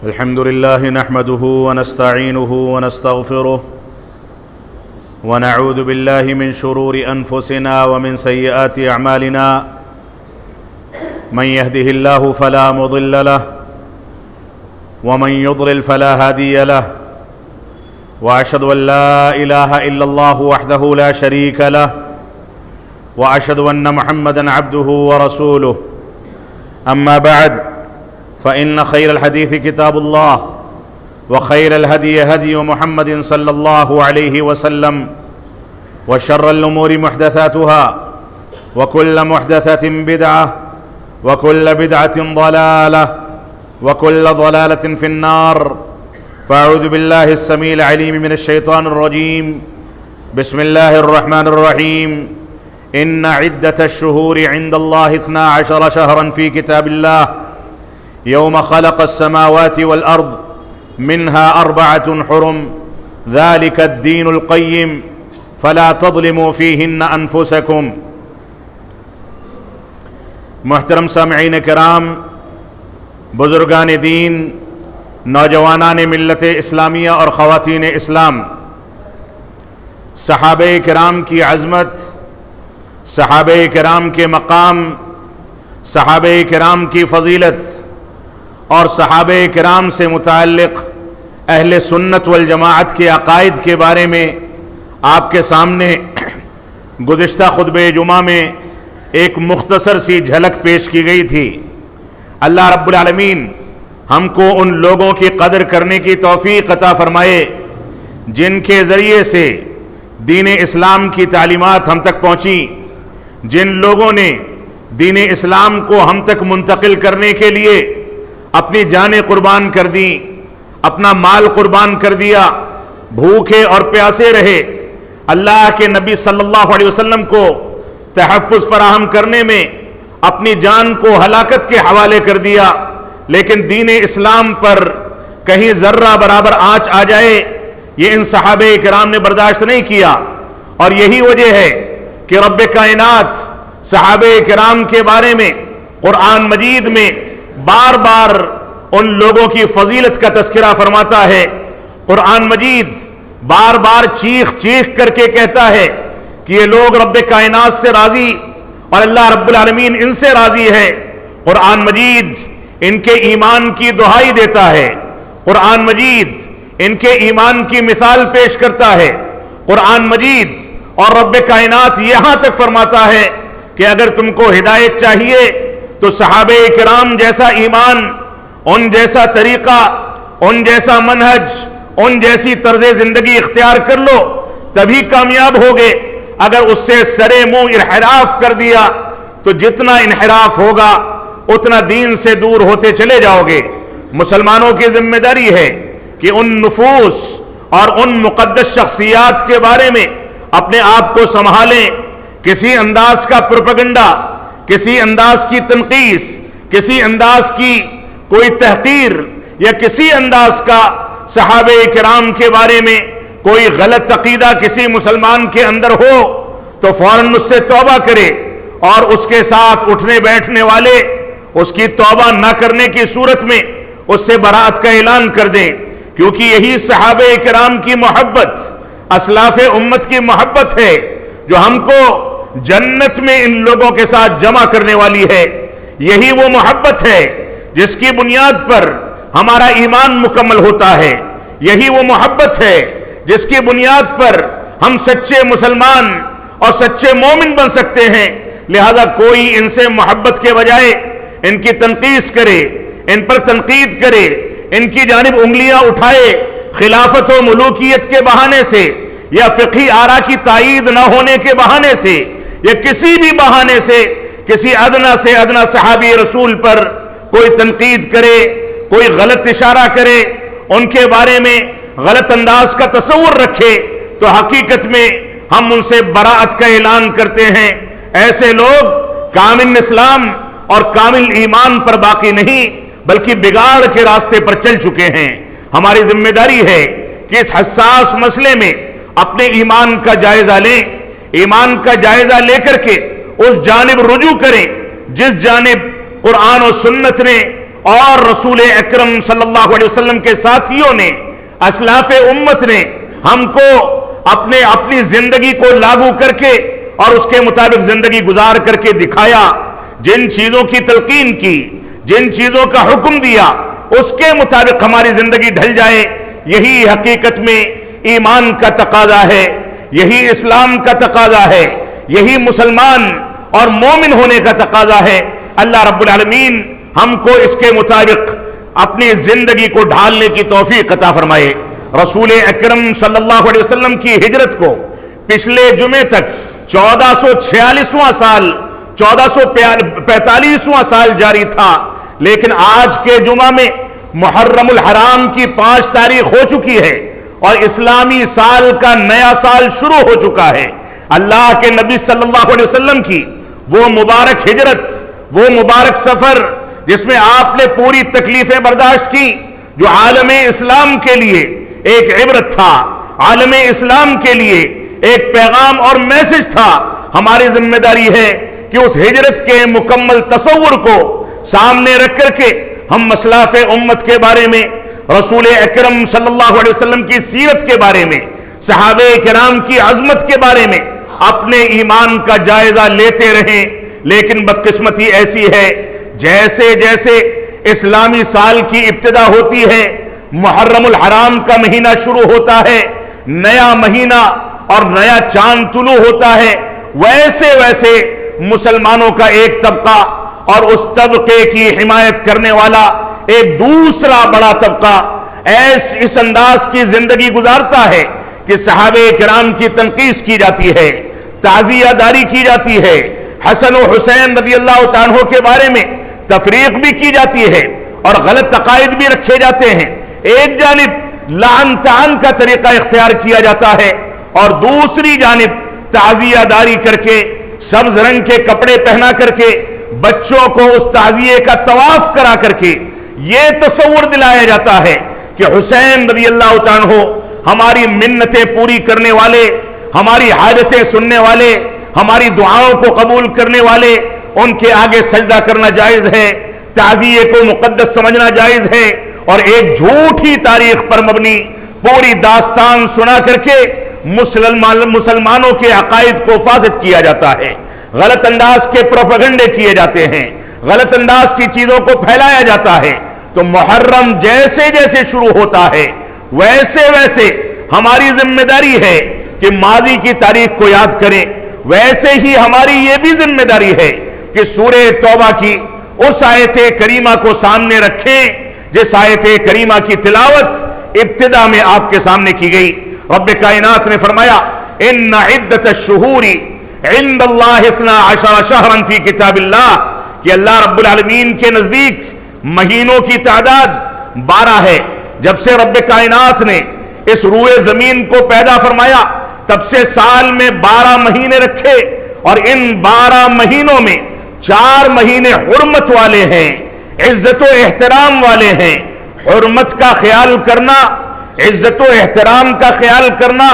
الحمد لله نحمده ونستعينه ونستغفره ونعوذ بالله من شرور أنفسنا ومن سيئات أعمالنا من يهده الله فلا مضل له ومن يضلل فلا هادي له وأشهد أن لا إله إلا الله وحده لا شريك له وأشهد أن محمدًا عبده ورسوله أما بعد فإن خير الحديث كتاب الله وخير الهدي هدي محمد صلى الله عليه وسلم وشر الأمور محدثاتها وكل محدثة بدعة وكل بدعة ضلالة وكل ضلالة في النار فأعوذ بالله السميع العليم من الشيطان الرجيم بسم الله الرحمن الرحيم إن عدة الشهور عند الله 12 شهرا في كتاب الله يوم خلق السماوات والأرض منها 4 حرم ذلك الدين القيم فلا تظلموا فيهن أنفسكم۔ محترم سامعین کرام، بزرگان دین، نوجوانان ملت اسلامیہ اور خواتین اسلام، صحابہ کرام کی عظمت، صحابہ کرام کے مقام، صحابہ کرام کی فضیلت اور صحابہ کرام سے متعلق اہل سنت والجماعت کے عقائد کے بارے میں آپ کے سامنے گزشتہ خطبہ جمعہ میں ایک مختصر سی جھلک پیش کی گئی تھی۔ اللہ رب العالمین ہم کو ان لوگوں کی قدر کرنے کی توفیق عطا فرمائے جن کے ذریعے سے دین اسلام کی تعلیمات ہم تک پہنچی، جن لوگوں نے دین اسلام کو ہم تک منتقل کرنے کے لیے اپنی جانیں قربان کر دیں، اپنا مال قربان کر دیا، بھوکے اور پیاسے رہے، اللہ کے نبی صلی اللہ علیہ وسلم کو تحفظ فراہم کرنے میں اپنی جان کو ہلاکت کے حوالے کر دیا، لیکن دین اسلام پر کہیں ذرہ برابر آنچ آ جائے یہ ان صحابہ کرام نے برداشت نہیں کیا۔ اور یہی وجہ ہے کہ رب کائنات صحابہ کرام کے بارے میں قرآن مجید میں بار بار ان لوگوں کی فضیلت کا تذکرہ فرماتا ہے۔ قرآن مجید بار بار چیخ چیخ کر کے کہتا ہے کہ یہ لوگ رب کائنات سے راضی اور اللہ رب العالمین ان سے راضی ہے۔ قرآن مجید ان کے ایمان کی دہائی دیتا ہے، قرآن مجید ان کے ایمان کی مثال پیش کرتا ہے۔ قرآن مجید اور رب کائنات یہاں تک فرماتا ہے کہ اگر تم کو ہدایت چاہیے تو صحابہ کرام جیسا ایمان، ان جیسا طریقہ، ان جیسا منہج، ان جیسی طرز زندگی اختیار کر لو تبھی کامیاب ہوگے۔ اگر اس سے سرے منہ انحراف کر دیا تو جتنا انحراف ہوگا اتنا دین سے دور ہوتے چلے جاؤ گے۔ مسلمانوں کی ذمہ داری ہے کہ ان نفوس اور ان مقدس شخصیات کے بارے میں اپنے آپ کو سنبھالیں۔ کسی انداز کا پروپیگنڈا، کسی انداز کی تنقیص، کسی انداز کی کوئی تحقیر یا کسی انداز کا صحابہ کرام کے بارے میں کوئی غلط عقیدہ کسی مسلمان کے اندر ہو تو فوراً اس سے توبہ کرے، اور اس کے ساتھ اٹھنے بیٹھنے والے اس کی توبہ نہ کرنے کی صورت میں اس سے برات کا اعلان کر دیں، کیونکہ یہی صحابہ کرام کی محبت، اسلاف امت کی محبت ہے جو ہم کو جنت میں ان لوگوں کے ساتھ جمع کرنے والی ہے۔ یہی وہ محبت ہے جس کی بنیاد پر ہمارا ایمان مکمل ہوتا ہے، یہی وہ محبت ہے جس کی بنیاد پر ہم سچے مسلمان اور سچے مومن بن سکتے ہیں۔ لہذا کوئی ان سے محبت کے بجائے ان کی تنقیص کرے، ان پر تنقید کرے، ان کی جانب انگلیاں اٹھائے خلافت و ملوکیت کے بہانے سے یا فقہی آراء کی تائید نہ ہونے کے بہانے سے یا کسی بھی بہانے سے کسی ادنا سے ادنا صحابی رسول پر کوئی تنقید کرے، کوئی غلط اشارہ کرے، ان کے بارے میں غلط انداز کا تصور رکھے تو حقیقت میں ہم ان سے براءت کا اعلان کرتے ہیں۔ ایسے لوگ کامل اسلام اور کامل ایمان پر باقی نہیں بلکہ بگاڑ کے راستے پر چل چکے ہیں۔ ہماری ذمہ داری ہے کہ اس حساس مسئلے میں اپنے ایمان کا جائزہ لیں، ایمان کا جائزہ لے کر کے اس جانب رجوع کریں جس جانب قرآن و سنت نے اور رسول اکرم صلی اللہ علیہ وسلم کے ساتھیوں نے، اسلاف امت نے ہم کو اپنی زندگی کو لاگو کر کے اور اس کے مطابق زندگی گزار کر کے دکھایا، جن چیزوں کی تلقین کی، جن چیزوں کا حکم دیا، اس کے مطابق ہماری زندگی ڈھل جائے، یہی حقیقت میں ایمان کا تقاضا ہے، یہی اسلام کا تقاضا ہے، یہی مسلمان اور مومن ہونے کا تقاضا ہے۔ اللہ رب العالمین ہم کو اس کے مطابق اپنی زندگی کو ڈھالنے کی توفیق عطا فرمائے۔ رسول اکرم صلی اللہ علیہ وسلم کی ہجرت کو پچھلے جمعے تک 1446واں سال 1445واں سال جاری تھا، لیکن آج کے جمعہ میں محرم الحرام کی 5 تاریخ ہو چکی ہے اور اسلامی سال کا نیا سال شروع ہو چکا ہے۔ اللہ کے نبی صلی اللہ علیہ وسلم کی وہ مبارک ہجرت، وہ مبارک سفر جس میں آپ نے پوری تکلیفیں برداشت کی، جو عالم اسلام کے لیے ایک عبرت تھا، عالم اسلام کے لیے ایک پیغام اور میسج تھا۔ ہماری ذمہ داری ہے کہ اس ہجرت کے مکمل تصور کو سامنے رکھ کر کے ہم اسلاف امت کے بارے میں، رسول اکرم صلی اللہ علیہ وسلم کی سیرت کے بارے میں، صحابہ کرام کی عظمت کے بارے میں اپنے ایمان کا جائزہ لیتے رہیں۔ لیکن بدقسمتی ایسی ہے، جیسے جیسے اسلامی سال کی ابتدا ہوتی ہے، محرم الحرام کا مہینہ شروع ہوتا ہے، نیا مہینہ اور نیا چاند طلوع ہوتا ہے، ویسے ویسے مسلمانوں کا ایک طبقہ اور اس طبقے کی حمایت کرنے والا ایک دوسرا بڑا طبقہ اس انداز کی زندگی گزارتا ہے کہ صحابہ کرام کی تنقیس کی جاتی ہے، تعزیہ داری کی جاتی ہے، حسن و حسین رضی اللہ عنہ کے بارے میں تفریق بھی کی جاتی ہے اور غلط عقائد بھی رکھے جاتے ہیں۔ ایک جانب لعن طعن کا طریقہ اختیار کیا جاتا ہے اور دوسری جانب تعزیہ داری کر کے، سبز رنگ کے کپڑے پہنا کر کے، بچوں کو اس تعزیے کا طواف کرا کر کے یہ تصور دلایا جاتا ہے کہ حسین رضی اللہ عنہ ہماری منتیں پوری کرنے والے، ہماری حاجتیں سننے والے، ہماری دعاؤں کو قبول کرنے والے، ان کے آگے سجدہ کرنا جائز ہے، تعزیے کو مقدس سمجھنا جائز ہے، اور ایک جھوٹی تاریخ پر مبنی پوری داستان سنا کر کے مسلمانوں کے عقائد کو فاسد کیا جاتا ہے، غلط انداز کے پروپیگنڈے کیے جاتے ہیں، غلط انداز کی چیزوں کو پھیلایا جاتا ہے۔ تو محرم جیسے جیسے شروع ہوتا ہے ویسے ویسے ہماری ذمہ داری ہے کہ ماضی کی تاریخ کو یاد کریں، ویسے ہی ہماری یہ بھی ذمہ داری ہے کہ سورہ توبہ کی اس آیت کریمہ کو سامنے رکھیں جس آیت کریمہ کی تلاوت ابتدا میں آپ کے سامنے کی گئی۔ رب کائنات نے فرمایا ان عدت الشہور عند اللہ 12 شہرا فی کتاب اللہ، کہ اللہ رب العالمین کے نزدیک مہینوں کی تعداد 12 ہے۔ جب سے رب کائنات نے اس روئے زمین کو پیدا فرمایا تب سے سال میں 12 مہینے رکھے، اور ان 12 مہینوں میں 4 مہینے حرمت والے ہیں، عزت و احترام والے ہیں۔ حرمت کا خیال کرنا، عزت و احترام کا خیال کرنا،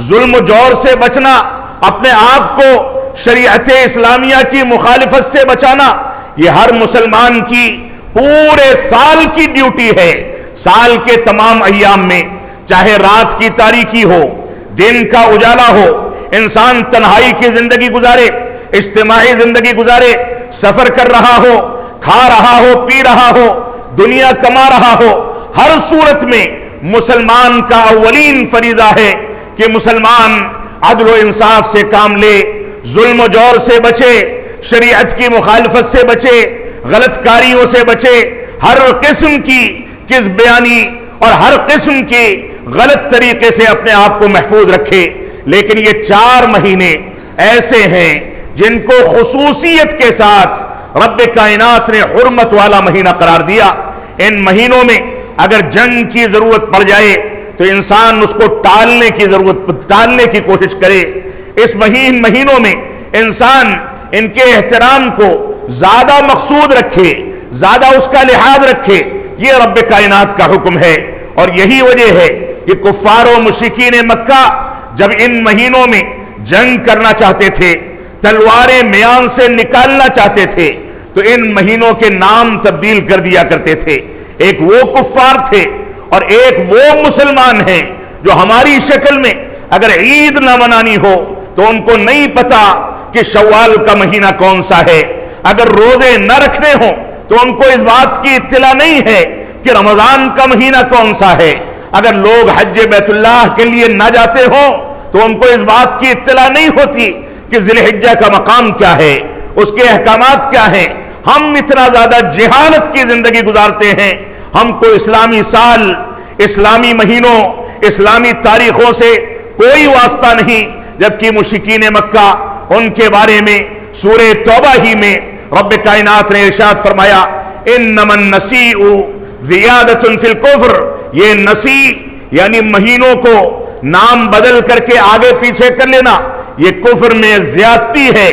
ظلم و جور سے بچنا، اپنے آپ کو شریعت اسلامیہ کی مخالفت سے بچانا، یہ ہر مسلمان کی پورے سال کی ڈیوٹی ہے۔ سال کے تمام ایام میں، چاہے رات کی تاریکی ہو، دن کا اجالا ہو، انسان تنہائی کی زندگی گزارے، اجتماعی زندگی گزارے، سفر کر رہا ہو، کھا رہا ہو، پی رہا ہو، دنیا کما رہا ہو، ہر صورت میں مسلمان کا اولین فریضہ ہے کہ مسلمان عدل و انصاف سے کام لے، ظلم و جور سے بچے، شریعت کی مخالفت سے بچے، غلط کاریوں سے بچے، ہر قسم کی کذب بیانی اور ہر قسم کی غلط طریقے سے اپنے آپ کو محفوظ رکھے۔ لیکن یہ 4 مہینے ایسے ہیں جن کو خصوصیت کے ساتھ رب کائنات نے حرمت والا مہینہ قرار دیا۔ ان مہینوں میں اگر جنگ کی ضرورت پڑ جائے تو انسان اس کو ٹالنے کی کوشش کرے۔ اس مہینوں میں انسان ان کے احترام کو زیادہ مقصود رکھے، زیادہ اس کا لحاظ رکھے، یہ رب کائنات کا حکم ہے۔ اور یہی وجہ ہے کہ کفار و مشرکین مکہ جب ان مہینوں میں جنگ کرنا چاہتے تھے، تلواریں میان سے نکالنا چاہتے تھے، تو ان مہینوں کے نام تبدیل کر دیا کرتے تھے. ایک وہ کفار تھے اور ایک وہ مسلمان ہیں جو ہماری شکل میں اگر عید نہ منانی ہو تو ان کو نہیں پتا کہ شوال کا مہینہ کون سا ہے. اگر روزے نہ رکھنے ہوں تو ان کو اس بات کی اطلاع نہیں ہے کہ رمضان کا مہینہ کون سا ہے. اگر لوگ حج بیت اللہ کے لیے نہ جاتے ہوں تو ان کو اس بات کی اطلاع نہیں ہوتی کہ ذی الحجہ کا مقام کیا ہے، اس کے احکامات کیا ہیں. ہم اتنا زیادہ جہالت کی زندگی گزارتے ہیں. ہم کو اسلامی سال، اسلامی مہینوں، اسلامی تاریخوں سے کوئی واسطہ نہیں، جبکہ مشرکین مکہ ان کے بارے میں سورہ توبہ ہی میں رب کائنات نے ارشاد فرمایا انما النسیء زیادۃ فی الکفر. یہ نسی یعنی مہینوں کو نام بدل کر کے آگے پیچھے کر لینا، یہ کفر میں زیادتی ہے،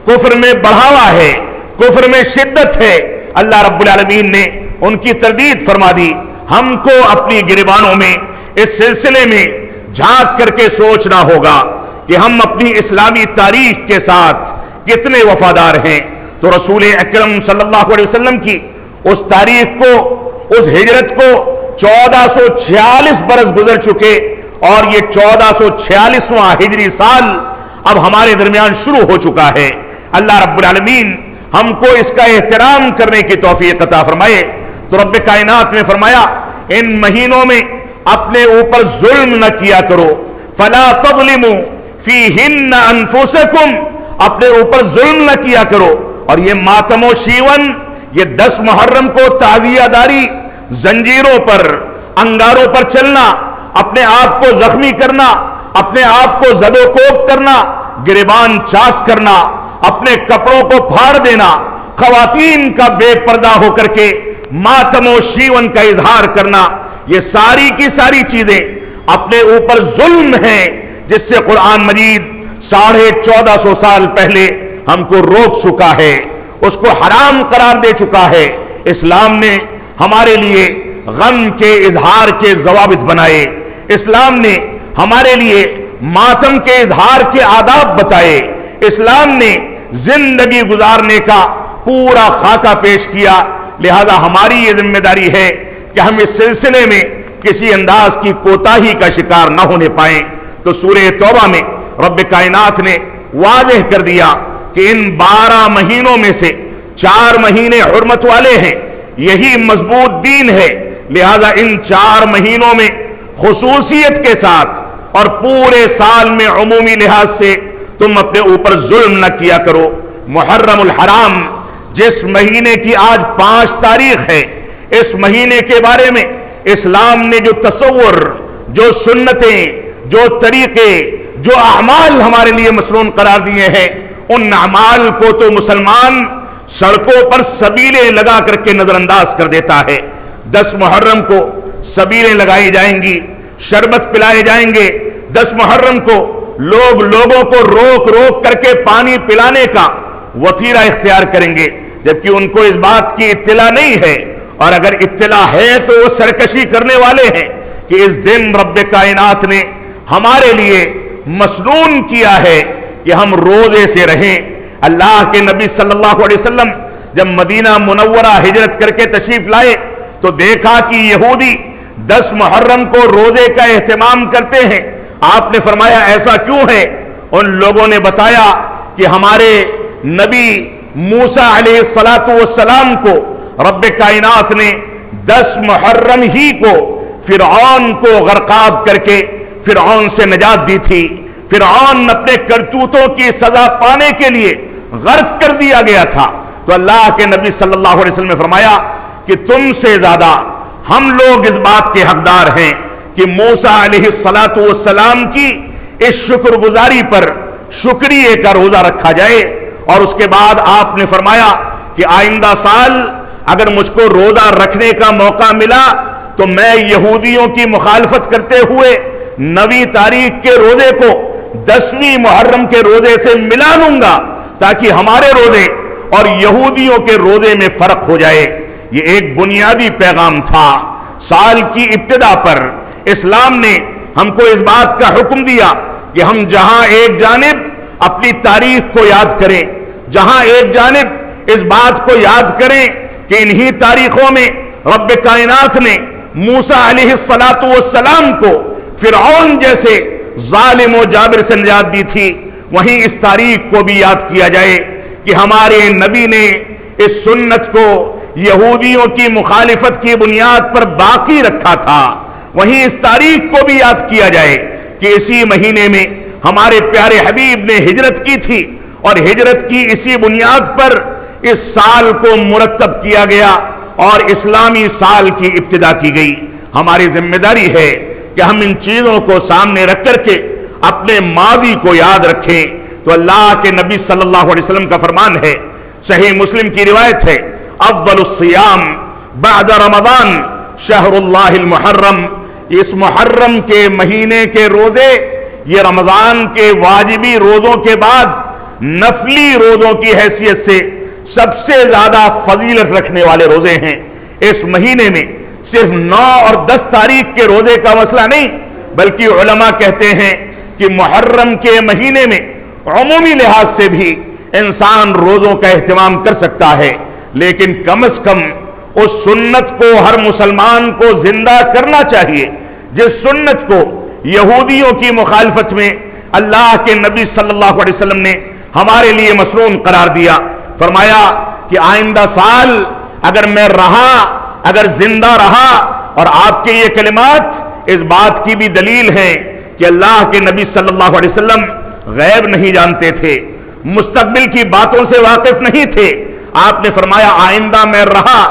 کفر میں بڑھاوا ہے، کفر میں شدت ہے. اللہ رب العالمین نے ان کی تردید فرما دی. ہم کو اپنی گریبانوں میں اس سلسلے میں جھانک کر کے سوچنا ہوگا کہ ہم اپنی اسلامی تاریخ کے ساتھ کتنے وفادار ہیں. تو رسول اکرم صلی اللہ علیہ وسلم کی اس تاریخ کو، اس ہجرت کو 1446 برس گزر چکے اور یہ 1446واں ہجری سال اب ہمارے درمیان شروع ہو چکا ہے. اللہ رب العالمین ہم کو اس کا احترام کرنے کی توفیق عطا فرمائے. تو رب کائنات نے فرمایا ان مہینوں میں اپنے اوپر ظلم نہ کیا کرو. فلا تظلموا فیہن انفسکم، اپنے اوپر ظلم نہ کیا کرو. اور یہ ماتم و شیون، یہ 10 محرم کو تعزیہ داری، زنجیروں پر، انگاروں پر چلنا، اپنے آپ کو زخمی کرنا، اپنے آپ کو زد و کوب کرنا، گریبان چاک کرنا، اپنے کپڑوں کو پھاڑ دینا، خواتین کا بے پردہ ہو کر کے ماتم و شیون کا اظہار کرنا، یہ ساری کی ساری چیزیں اپنے اوپر ظلم ہیں جس سے قرآن مجید 1450 سال پہلے ہم کو روک چکا ہے، اس کو حرام قرار دے چکا ہے. اسلام نے ہمارے لیے غم کے اظہار کے ضوابط بنائے، اسلام نے ہمارے لیے ماتم کے اظہار کے آداب بتائے، اسلام نے زندگی گزارنے کا پورا خاکہ پیش کیا. لہذا ہماری یہ ذمہ داری ہے کہ ہم اس سلسلے میں کسی انداز کی کوتاہی کا شکار نہ ہونے پائیں. تو سورہ توبہ میں رب کائنات نے واضح کر دیا کہ ان 12 مہینوں میں سے 4 مہینے حرمت والے ہیں، یہی مضبوط دین ہے. لہذا ان 4 مہینوں میں خصوصیت کے ساتھ اور پورے سال میں عمومی لحاظ سے تم اپنے اوپر ظلم نہ کیا کرو. محرم الحرام جس مہینے کی آج 5 تاریخ ہے، اس مہینے کے بارے میں اسلام نے جو تصور، جو سنتیں، جو طریقے، جو اعمال ہمارے لیے مسنون قرار دیے ہیں، ان اعمال کو تو مسلمان سڑکوں پر سبیلیں لگا کر کے نظر انداز کر دیتا ہے. 10 محرم کو سبیلیں لگائی جائیں گی، شربت پلائے جائیں گے. 10 محرم کو لوگ لوگوں کو روک روک کر کے پانی پلانے کا وتیرہ اختیار کریں گے، جبکہ ان کو اس بات کی اطلاع نہیں ہے، اور اگر اطلاع ہے تو وہ سرکشی کرنے والے ہیں کہ اس دن رب کائنات نے ہمارے لیے مسنون کیا ہے کہ ہم روزے سے رہیں. اللہ کے نبی صلی اللہ علیہ وسلم جب مدینہ منورہ ہجرت کر کے تشریف لائے تو دیکھا کہ یہودی 10 محرم کو روزے کا اہتمام کرتے ہیں. آپ نے فرمایا ایسا کیوں ہے؟ ان لوگوں نے بتایا کہ ہمارے نبی موسیٰ علیہ السلام کو رب کائنات نے 10 محرم ہی کو فرعون کو غرقاب کر کے فرعون سے نجات دی تھی. فرعون اپنے کرتوتوں کی سزا پانے کے لیے غرق کر دیا گیا تھا. تو اللہ کے نبی صلی اللہ علیہ وسلم نے فرمایا کہ تم سے زیادہ ہم لوگ اس بات کے حقدار ہیں کہ موسیٰ علیہ السلام کی اس شکر گزاری پر شکریہ کا روزہ رکھا جائے. اور اس کے بعد آپ نے فرمایا کہ آئندہ سال اگر مجھ کو روزہ رکھنے کا موقع ملا تو میں یہودیوں کی مخالفت کرتے ہوئے 9 تاریخ کے روزے کو 10ویں محرم کے روزے سے ملا لوں گا تاکہ ہمارے روزے اور یہودیوں کے روزے میں فرق ہو جائے. یہ ایک بنیادی پیغام تھا. سال کی ابتدا پر اسلام نے ہم کو اس بات کا حکم دیا کہ ہم جہاں ایک جانب اپنی تاریخ کو یاد کریں، جہاں ایک جانب اس بات کو یاد کریں کہ انہی تاریخوں میں رب کائنات نے موسیٰ علیہ السلام کو فرعون جیسے ظالم و جابر سے نجات دی تھی، وہیں اس تاریخ کو بھی یاد کیا جائے کہ ہمارے نبی نے اس سنت کو یہودیوں کی مخالفت کی بنیاد پر باقی رکھا تھا۔ وہیں اس تاریخ کو بھی یاد کیا جائے کہ اسی مہینے میں ہمارے پیارے حبیب نے ہجرت کی تھی، اور ہجرت کی اسی بنیاد پر اس سال کو مرتب کیا گیا اور اسلامی سال کی ابتدا کی گئی۔ ہماری ذمہ داری ہے کہ ہم ان چیزوں کو سامنے رکھ کر کے اپنے ماضی کو یاد رکھیں۔ تو اللہ کے نبی صلی اللہ علیہ وسلم کا فرمان ہے، صحیح مسلم کی روایت ہے، افضل الصیام بعد رمضان شہر اللہ المحرم۔ اس محرم کے مہینے کے روزے یہ رمضان کے واجبی روزوں کے بعد نفلی روزوں کی حیثیت سے سب سے زیادہ فضیلت رکھنے والے روزے ہیں۔ اس مہینے میں صرف 9 اور 10 تاریخ کے روزے کا مسئلہ نہیں، بلکہ علماء کہتے ہیں کہ محرم کے مہینے میں عمومی لحاظ سے بھی انسان روزوں کا اہتمام کر سکتا ہے، لیکن کم از کم اس سنت کو ہر مسلمان کو زندہ کرنا چاہیے جس سنت کو یہودیوں کی مخالفت میں اللہ کے نبی صلی اللہ علیہ وسلم نے ہمارے لیے مسنون قرار دیا۔ فرمایا کہ آئندہ سال اگر میں رہا، اگر زندہ رہا، اور آپ کے یہ کلمات اس بات کی بھی دلیل ہیں کہ اللہ کے نبی صلی اللہ علیہ وسلم غیب نہیں جانتے تھے، مستقبل کی باتوں سے واقف نہیں تھے۔ آپ نے فرمایا آئندہ میں رہا،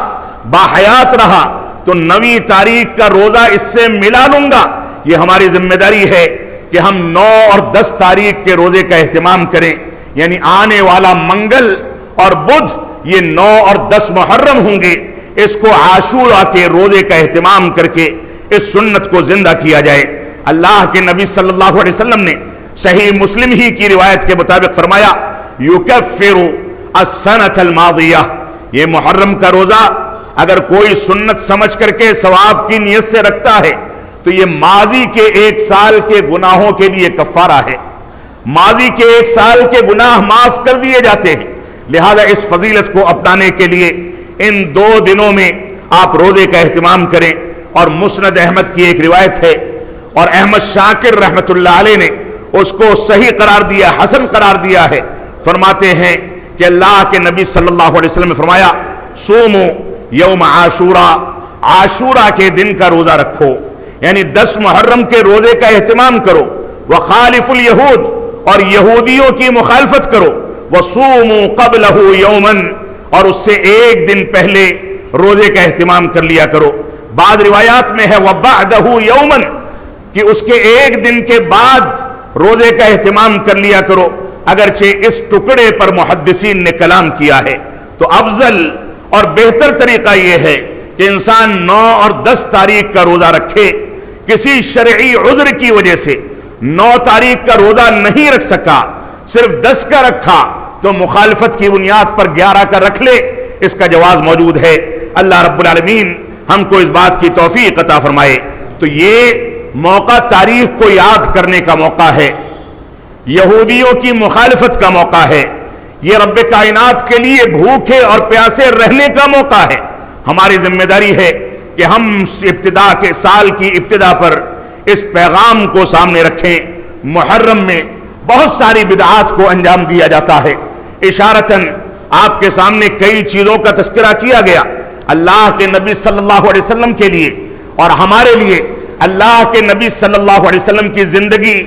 باحیات رہا، تو 9 تاریخ کا روزہ اس سے ملا لوں گا۔ یہ ہماری ذمہ داری ہے کہ ہم 9 اور 10 تاریخ کے روزے کا اہتمام کریں، یعنی آنے والا منگل اور بدھ یہ 9 اور 10 محرم ہوں گے، اس کو عاشورہ کے روزے کا اہتمام کر کے اس سنت کو زندہ کیا جائے۔ اللہ کے نبی صلی اللہ علیہ وسلم نے صحیح مسلم ہی کی روایت کے مطابق فرمایا یکفر السنۃ الماضیہ، یہ محرم کا روزہ اگر کوئی سنت سمجھ کر کے ثواب کی نیت سے رکھتا ہے تو یہ ماضی کے 1 سال کے گناہوں کے لیے کفارہ ہے، ماضی کے 1 سال کے گناہ معاف کر دیے جاتے ہیں۔ لہذا اس فضیلت کو اپنانے کے لیے ان 2 دنوں میں آپ روزے کا اہتمام کریں۔ اور مسند احمد کی ایک روایت ہے، اور احمد شاکر رحمت اللہ علیہ نے اس کو صحیح قرار دیا، حسن قرار دیا ہے۔ فرماتے ہیں کہ اللہ کے نبی صلی اللہ علیہ وسلم نے فرمایا صوموا یوم عاشورہ، عاشورہ کے دن کا روزہ رکھو، یعنی 10 محرم کے روزے کا اہتمام کرو۔ وخالف الیہود، اور یہودیوں کی مخالفت کرو۔ وصوموا قبلہ یوما، اور اس سے 1 دن پہلے روزے کا اہتمام کر لیا کرو۔ بعض روایات میں ہے وبعدہ یوما، کہ اس کے 1 دن کے بعد روزے کا اہتمام کر لیا کرو۔ اگرچہ اس ٹکڑے پر محدثین نے کلام کیا ہے، تو افضل اور بہتر طریقہ یہ ہے کہ انسان 9 اور 10 تاریخ کا روزہ رکھے۔ کسی شرعی عذر کی وجہ سے 9 تاریخ کا روزہ نہیں رکھ سکا، صرف 10 کا رکھا، تو مخالفت کی بنیاد پر 11 کا رکھ لے، اس کا جواز موجود ہے۔ اللہ رب العالمین ہم کو اس بات کی توفیق عطا فرمائے۔ تو یہ موقع تاریخ کو یاد کرنے کا موقع ہے، یہودیوں کی مخالفت کا موقع ہے، یہ رب کائنات کے لیے بھوکے اور پیاسے رہنے کا موقع ہے۔ ہماری ذمہ داری ہے کہ ہم ابتدا کے سال کی ابتدا پر اس پیغام کو سامنے رکھیں۔ محرم میں بہت ساری بدعات کو انجام دیا جاتا ہے، اشارتاً آپ کے سامنے کئی چیزوں کا تذکرہ کیا گیا۔ اللہ کے نبی صلی اللہ علیہ وسلم کے لیے اور ہمارے لیے اللہ کے نبی صلی اللہ علیہ وسلم کی زندگی،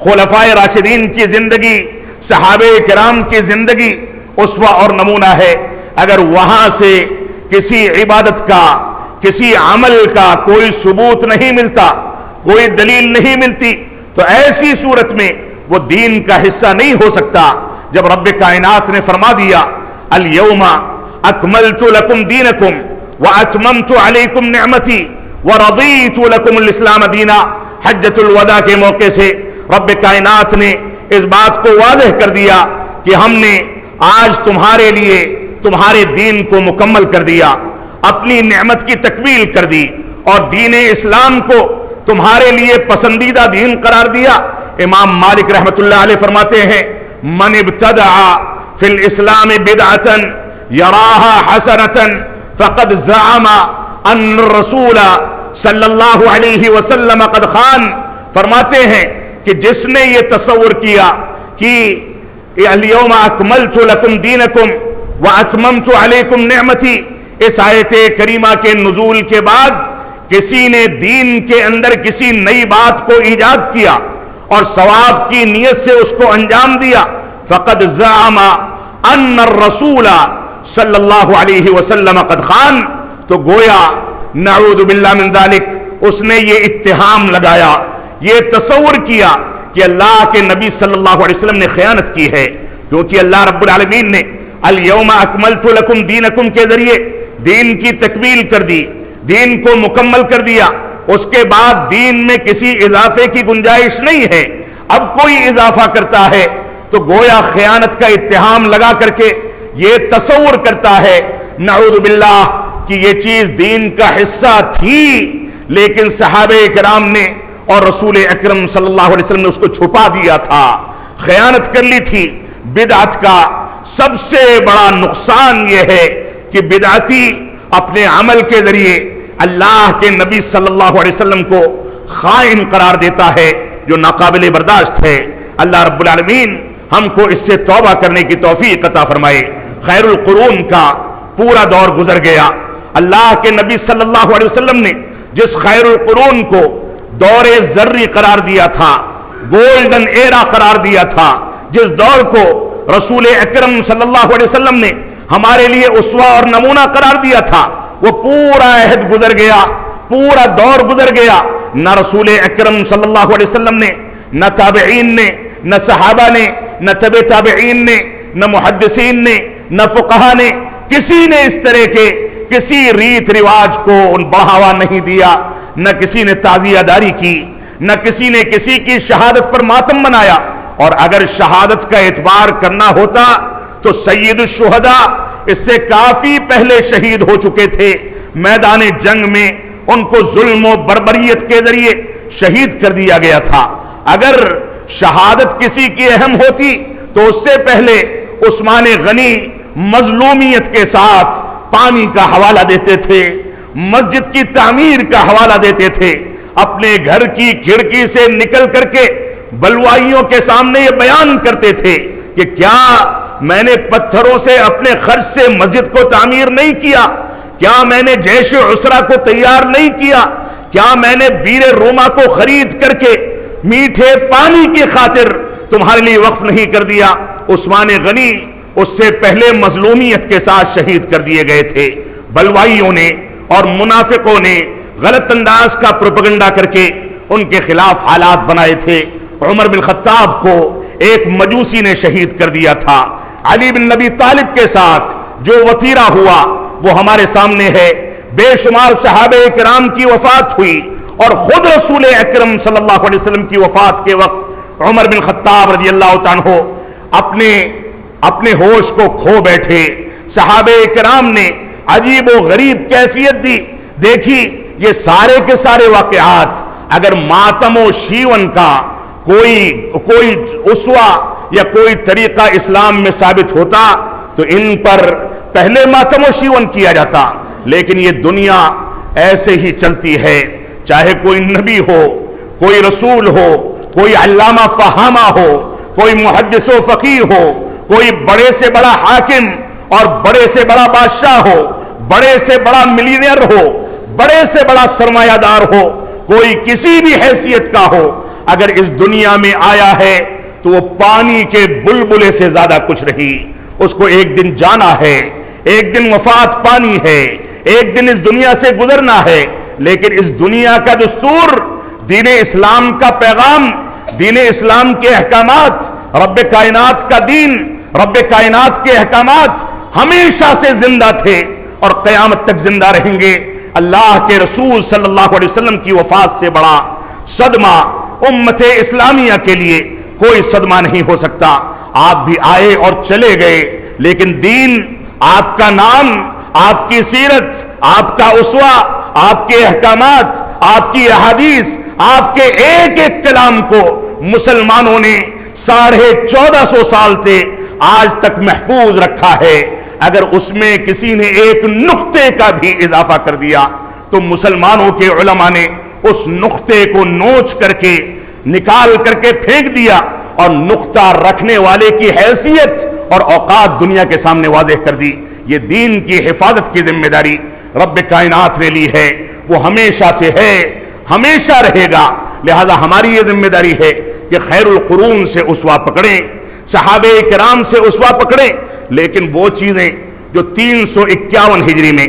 خلفائے راشدین کی زندگی، صحابہ کرام کی زندگی اسوہ اور نمونہ ہے۔ اگر وہاں سے کسی عبادت کا، کسی عمل کا کوئی ثبوت نہیں ملتا، کوئی دلیل نہیں ملتی، تو ایسی صورت میں وہ دین کا حصہ نہیں ہو سکتا۔ جب رب کائنات نے فرما دیا الیوم اکملت لکم دینکم واتممت علیکم نعمتی ورضیت لکم الاسلام دینا، حجۃ الوداع کے موقع سے رب کائنات نے اس بات کو واضح کر دیا کہ ہم نے آج تمہارے لیے تمہارے دین کو مکمل کر دیا، اپنی نعمت کی تکمیل کر دی، اور دین اسلام کو تمہارے لیے پسندیدہ دین قرار دیا۔ امام مالک رحمت اللہ علیہ فرماتے ہیں من ابتدع فی الاسلام بدعۃ یراہا حسنۃ فقد زعم ان الرسول صلی اللہ علیہ وسلم قد خان. فرماتے ہیں کہ جس نے یہ تصور کیا کہ الیوم اکملت لکم دینکم واتممت علیکم نعمتی، اس آیت کریمہ کے نزول کے بعد کسی نے دین کے اندر کسی نئی بات کو ایجاد کیا اور ثواب کی نیت سے اس کو انجام دیا، فقد زعم ان الرسول صلی اللہ علیہ وسلم قد خان، تو گویا نعوذ باللہ من ذالک اس نے یہ اتہام لگایا، یہ تصور کیا کہ اللہ کے نبی صلی اللہ علیہ وسلم نے خیانت کی ہے، کیونکہ اللہ رب العالمین نے الیوم اکملت لکم دینکم کے ذریعے دین کی تکمیل کر دی، دین کو مکمل کر دیا، اس کے بعد دین میں کسی اضافے کی گنجائش نہیں ہے، اب کوئی اضافہ کرتا ہے تو گویا خیانت کا اتہام لگا کر کے یہ تصور کرتا ہے نعوذ باللہ کہ یہ چیز دین کا حصہ تھی، لیکن صحابہ کرام نے اور رسول اکرم صلی اللہ علیہ وسلم نے اس کو چھپا دیا تھا، خیانت کر لی تھی۔ بدعت کا سب سے بڑا نقصان یہ ہے کہ بدعتی اپنے عمل کے ذریعے اللہ کے نبی صلی اللہ علیہ وسلم کو خائن قرار دیتا ہے، جو ناقابل برداشت ہے۔ اللہ رب العالمین ہم کو اس سے توبہ کرنے کی توفیق عطا فرمائے۔ خیر القرون کا پورا دور گزر گیا، اللہ کے نبی صلی اللہ علیہ وسلم نے جس خیر القرون کو دور زرعی قرار دیا تھا، گولڈن ایرا قرار دیا تھا، جس دور کو رسول اکرم صلی اللہ علیہ وسلم نے ہمارے لیے اسوہ اور نمونہ قرار دیا تھا، وہ پورا عہد گزر گیا، پورا دور گزر گیا، نہ رسول اکرم صلی اللہ علیہ وسلم نے، نہ تابعین نے، نہ صحابہ نے، نہ تبع تابعین نے، نہ محدثین نے، نہ فقہا نے، کسی نے اس طرح کے کسی ریت رواج کو بڑھاوا نہیں دیا، نہ کسی نے تعزیہ داری کی، نہ کسی نے کسی کی شہادت پر ماتم منایا، اور اگر شہادت کا اعتبار کرنا ہوتا تو سید الشہداء اس سے کافی پہلے شہید ہو چکے تھے، میدان جنگ میں ان کو ظلم و بربریت کے ذریعے شہید کر دیا گیا تھا۔ اگر شہادت کسی کی اہم ہوتی تو اس سے پہلے عثمان غنی مظلومیت کے ساتھ پانی کا حوالہ دیتے تھے، مسجد کی تعمیر کا حوالہ دیتے تھے، اپنے گھر کی کھڑکی سے نکل کر کے بلوائیوں کے سامنے یہ بیان کرتے تھے کہ کیا میں نے پتھروں سے اپنے خرچ سے مسجد کو تعمیر نہیں کیا؟ کیا میں نے جیش عسرہ کو تیار نہیں کیا؟ کیا میں نے بیر روما کو خرید کر کے میٹھے پانی کی خاطر تمہارے لیے وقف نہیں کر دیا؟ عثمان غنی اس سے پہلے مظلومیت کے ساتھ شہید کر دیے گئے تھے۔ بلوائیوں نے اور منافقوں نے غلط انداز کا پروپیگنڈا کر کے ان کے خلاف حالات بنائے تھے۔ عمر بن خطاب کو ایک مجوسی نے شہید کر دیا تھا۔ علی بن نبی طالب کے ساتھ جو وتیرہ ہوا وہ ہمارے سامنے ہے۔ بے شمار صحابہ کرام کی وفات ہوئی، اور خود رسول اکرم صلی اللہ علیہ وسلم کی وفات کے وقت عمر بن خطاب رضی اللہ تعالیٰ عنہ اپنے ہوش کو کھو بیٹھے۔ صحابہ کرام نے عجیب و غریب کیفیت دی۔ دیکھی یہ سارے کے سارے واقعات اگر ماتم و شیون کا کوئی اسوہ یا کوئی طریقہ اسلام میں ثابت ہوتا تو ان پر پہلے ماتم و شیون کیا جاتا، لیکن یہ دنیا ایسے ہی چلتی ہے، چاہے کوئی نبی ہو، کوئی رسول ہو، کوئی علامہ فہامہ ہو، کوئی محدث و فقیہ ہو، کوئی بڑے سے بڑا حاکم اور بڑے سے بڑا بادشاہ ہو، بڑے سے بڑا ملینئر ہو، بڑے سے بڑا سرمایہ دار ہو، کوئی کسی بھی حیثیت کا ہو، اگر اس دنیا میں آیا ہے تو وہ پانی کے بلبلے سے زیادہ کچھ نہیں۔ اس کو ایک دن جانا ہے، ایک دن وفات پانی ہے، ایک دن اس دنیا سے گزرنا ہے، لیکن اس دنیا کا دستور، دین اسلام کا پیغام، دین اسلام کے احکامات، رب کائنات کا دین، رب کائنات کے احکامات ہمیشہ سے زندہ تھے اور قیامت تک زندہ رہیں گے۔ اللہ کے رسول صلی اللہ علیہ وسلم کی وفات سے بڑا صدمہ امت اسلامیہ کے لیے کوئی صدمہ نہیں ہو سکتا۔ آپ بھی آئے اور چلے گئے، لیکن دین، آپ کا نام، آپ کی سیرت، آپ کا اسوہ، آپ کے احکامات، آپ کی احادیث، آپ کے ایک ایک کلام کو مسلمانوں نے 1450 سال سے آج تک محفوظ رکھا ہے۔ اگر اس میں کسی نے ایک نقطے کا بھی اضافہ کر دیا تو مسلمانوں کے علماء نے اس نقطے کو نوچ کر کے نکال کر کے پھینک دیا اور نقطہ رکھنے والے کی حیثیت اور اوقات دنیا کے سامنے واضح کر دی۔ یہ دین کی حفاظت کی ذمہ داری رب کائنات نے لی ہے، وہ ہمیشہ سے ہے، ہمیشہ رہے گا۔ لہذا ہماری یہ ذمہ داری ہے کہ خیر القرون سے اسوہ پکڑیں، صحابہ کرام سے اسوہ پکڑیں، لیکن وہ چیزیں جو 351 ہجری میں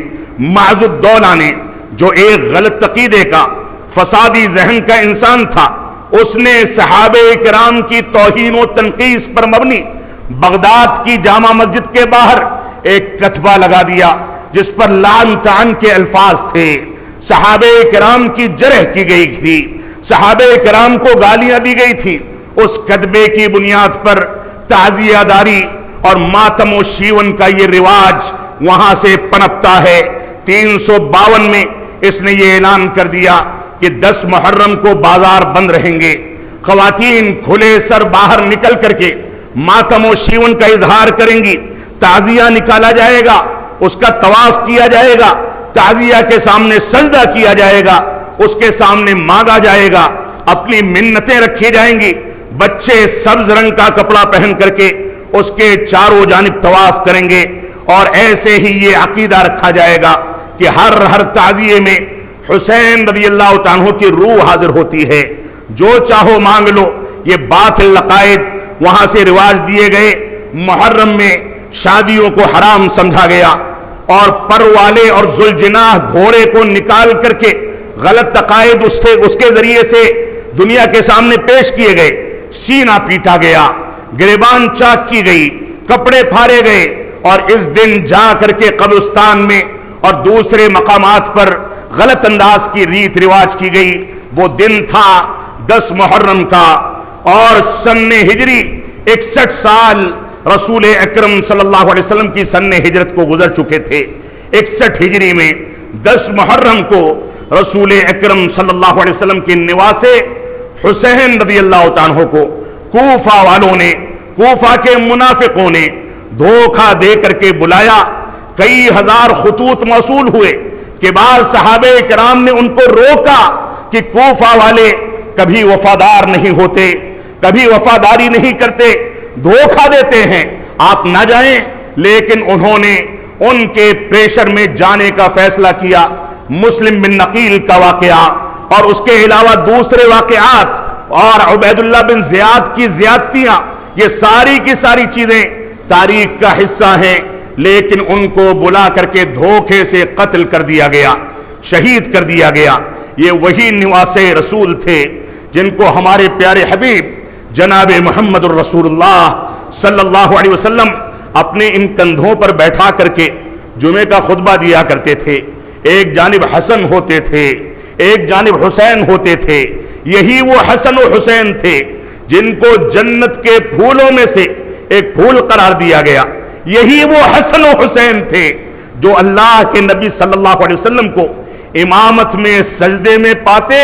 معز الدولہ نے، جو ایک غلط عقیدے کا، فسادی ذہن کا انسان تھا، اس نے صحابہ کرام کی توہین و تنقیص پر مبنی بغداد کی جامع مسجد کے باہر ایک کتبہ لگا دیا جس پر لعن طعن کے الفاظ تھے، صحابہ کرام کی جرح کی گئی تھی، صحابہ کرام کو گالیاں دی گئی تھی۔ اس کتبے کی بنیاد پر تعزیہ داری اور ماتم و شیون کا یہ رواج وہاں سے پنپتا ہے۔ 352 میں اس نے یہ اعلان کر دیا کہ 10 محرم کو بازار بند رہیں گے، خواتین کھلے سر باہر نکل کر کے ماتم و شیون کا اظہار کریں گی، تعزیہ نکالا جائے گا، اس کا طواف کیا جائے گا، تعزیہ کے سامنے سجدہ کیا جائے گا، اس کے سامنے مانگا جائے گا، اپنی منتیں رکھی جائیں گی، بچے سبز رنگ کا کپڑا پہن کر کے اس کے چاروں جانب طواف کریں گے، اور ایسے ہی یہ عقیدہ رکھا جائے گا کہ ہر تعزیے میں حسین رضی اللہ تعالیٰ عنہ کی روح حاضر ہوتی ہے، جو چاہو مانگ لو۔ یہ باطل عقائد وہاں سے رواج دیے گئے۔ محرم میں شادیوں کو حرام سمجھا گیا اور پر والے اور ذوالجناح گھوڑے کو نکال کر کے غلط عقائد اس کے ذریعے سے دنیا کے سامنے پیش کیے گئے، سینہ پیٹا گیا، گریبان چاک کی گئی، کپڑے پھاڑے گئے، اور اس دن جا کر کے قبرستان میں اور دوسرے مقامات پر غلط انداز کی ریت رواج کی گئی۔ وہ دن تھا 10 محرم کا، اور سن ہجری 61 سال رسول اکرم صلی اللہ علیہ وسلم کی سن ہجرت کو گزر چکے تھے۔ 61 ہجری میں 10 محرم کو رسول اکرم صلی اللہ علیہ وسلم کی نواس حسین رضی اللہ عنہ کو کوفہ والوں نے، کوفہ کے منافقوں نے دھوکہ دے کر کے بلایا۔ کئی ہزار خطوط موصول ہوئے کہ بعض صحابہ کرام نے ان کو روکا کہ کوفہ والے کبھی وفادار نہیں ہوتے، کبھی وفاداری نہیں کرتے، دھوکہ دیتے ہیں، آپ نہ جائیں۔ لیکن انہوں نے ان کے پریشر میں جانے کا فیصلہ کیا۔ مسلم بن نقیل کا واقعہ اور اس کے علاوہ دوسرے واقعات اور عبید اللہ بن زیاد کی زیادتیاں، یہ ساری کی ساری چیزیں تاریخ کا حصہ ہیں، لیکن ان کو بلا کر کے دھوکے سے قتل کر دیا گیا، شہید کر دیا گیا۔ یہ وہی نواس رسول تھے جن کو ہمارے پیارے حبیب جناب محمد الرسول اللہ صلی اللہ علیہ وسلم اپنے ان کندھوں پر بیٹھا کر کے جمعے کا خطبہ دیا کرتے تھے۔ ایک جانب حسن ہوتے تھے، ایک جانب حسین ہوتے تھے۔ یہی وہ حسن و حسین تھے جن کو جنت کے پھولوں میں سے ایک پھول قرار دیا گیا۔ یہی وہ حسن و حسین تھے جو اللہ کے نبی صلی اللہ علیہ وسلم کو امامت میں سجدے میں پاتے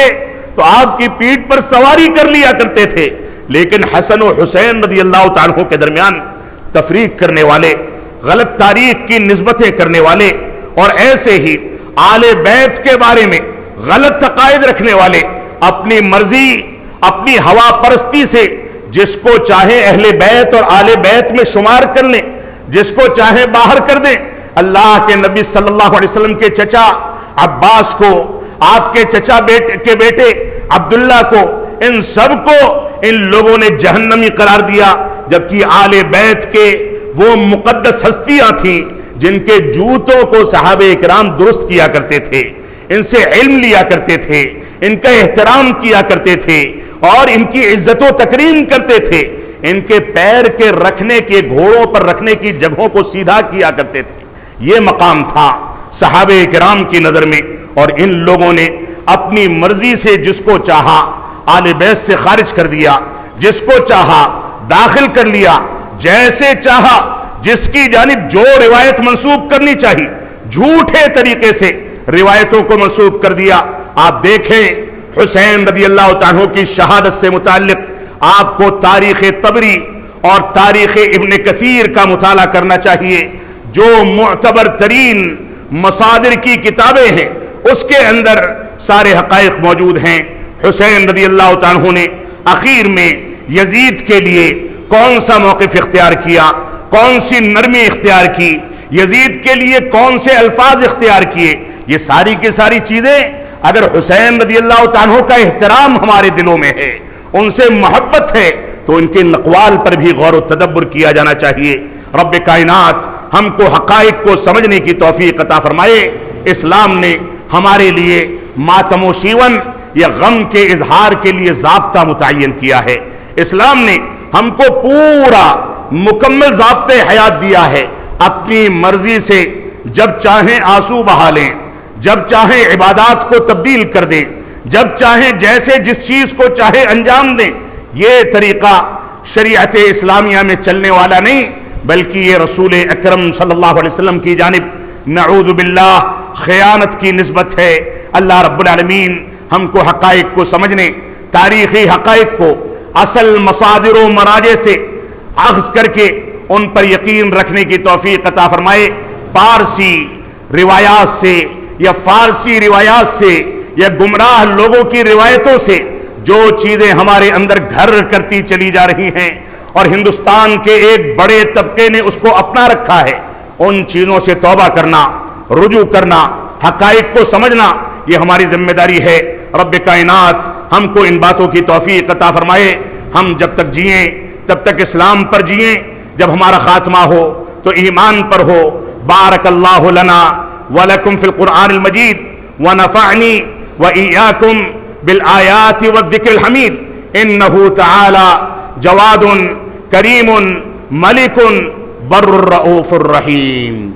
تو آپ کی پیٹھ پر سواری کر لیا کرتے تھے، لیکن حسن و حسین رضی اللہ تعالیٰ کے درمیان تفریق کرنے والے، غلط تاریخ کی نسبتیں کرنے والے، اور ایسے ہی آل بیت کے بارے میں غلط عقائد رکھنے والے، اپنی مرضی، اپنی ہوا پرستی سے جس کو چاہے اہل بیت اور آل بیت میں شمار کر لیں، جس کو چاہے باہر کر دیں۔ اللہ کے نبی صلی اللہ علیہ وسلم کے چچا عباس کو، آپ کے چچا کے بیٹے عبداللہ کو، ان سب کو ان لوگوں نے جہنمی قرار دیا، جبکہ آل بیت کے وہ مقدس ہستیاں تھیں جن کے جوتوں کو صحابہ کرام درست کیا کرتے تھے، ان سے علم لیا کرتے تھے، ان کا احترام کیا کرتے تھے اور ان کی عزت و تکریم کرتے تھے، ان کے پیر کے رکھنے کے، گھوڑوں پر رکھنے کی جگہوں کو سیدھا کیا کرتے تھے۔ یہ مقام تھا صحابہ کرام کی نظر میں، اور ان لوگوں نے اپنی مرضی سے جس کو چاہا آل بیت سے خارج کر دیا، جس کو چاہا داخل کر لیا، جیسے چاہا جس کی جانب جو روایت منسوب کرنی چاہیے جھوٹے طریقے سے روایتوں کو منسوب کر دیا۔ آپ دیکھیں حسین رضی اللہ عنہ کی شہادت سے متعلق آپ کو تاریخ طبری اور تاریخ ابن کثیر کا مطالعہ کرنا چاہیے۔ جو معتبر ترین مصادر کی کتابیں ہیں اس کے اندر سارے حقائق موجود ہیں۔ حسین رضی اللہ تعالیٰ عنہ نے اخیر میں یزید کے لیے کون سا موقف اختیار کیا، کون سی نرمی اختیار کی، یزید کے لیے کون سے الفاظ اختیار کیے، یہ ساری کی ساری چیزیں اگر حسین رضی اللہ تعالیٰ عنہ کا احترام ہمارے دلوں میں ہے، ان سے محبت ہے، تو ان کے اقوال پر بھی غور و تدبر کیا جانا چاہیے۔ رب کائنات ہم کو حقائق کو سمجھنے کی توفیق عطا فرمائے۔ اسلام نے ہمارے لیے ماتم و شیون یا غم کے اظہار کے لیے ضابطہ متعین کیا ہے۔ اسلام نے ہم کو پورا مکمل ضابطۂ حیات دیا ہے۔ اپنی مرضی سے جب چاہیں آنسو بہا لیں، جب چاہیں عبادات کو تبدیل کر دیں، جب چاہیں جیسے جس چیز کو چاہے انجام دیں، یہ طریقہ شریعت اسلامیہ میں چلنے والا نہیں، بلکہ یہ رسول اکرم صلی اللہ علیہ وسلم کی جانب نعوذ باللہ خیانت کی نسبت ہے۔ اللہ رب العالمین ہم کو حقائق کو سمجھنے، تاریخی حقائق کو اصل مصادر و مراجع سے اخذ کر کے ان پر یقین رکھنے کی توفیق عطا فرمائے۔ پارسی روایات سے یا فارسی روایات سے یا گمراہ لوگوں کی روایتوں سے جو چیزیں ہمارے اندر گھر کرتی چلی جا رہی ہیں اور ہندوستان کے ایک بڑے طبقے نے اس کو اپنا رکھا ہے، ان چیزوں سے توبہ کرنا، رجوع کرنا، حقائق کو سمجھنا، یہ ہماری ذمہ داری ہے۔ رب کائنات ہم کو ان باتوں کی توفیق عطا فرمائے۔ ہم جب تک جئیں تب تک اسلام پر جئیں، جب ہمارا خاتمہ ہو تو ایمان پر ہو۔ بارک اللہ لنا ولکم فی القرآن المجید ونفعنی وإیاکم بالآیات والذکر الحمید انہ تعالی جواد کریم ملک بر الرؤوف الرحیم۔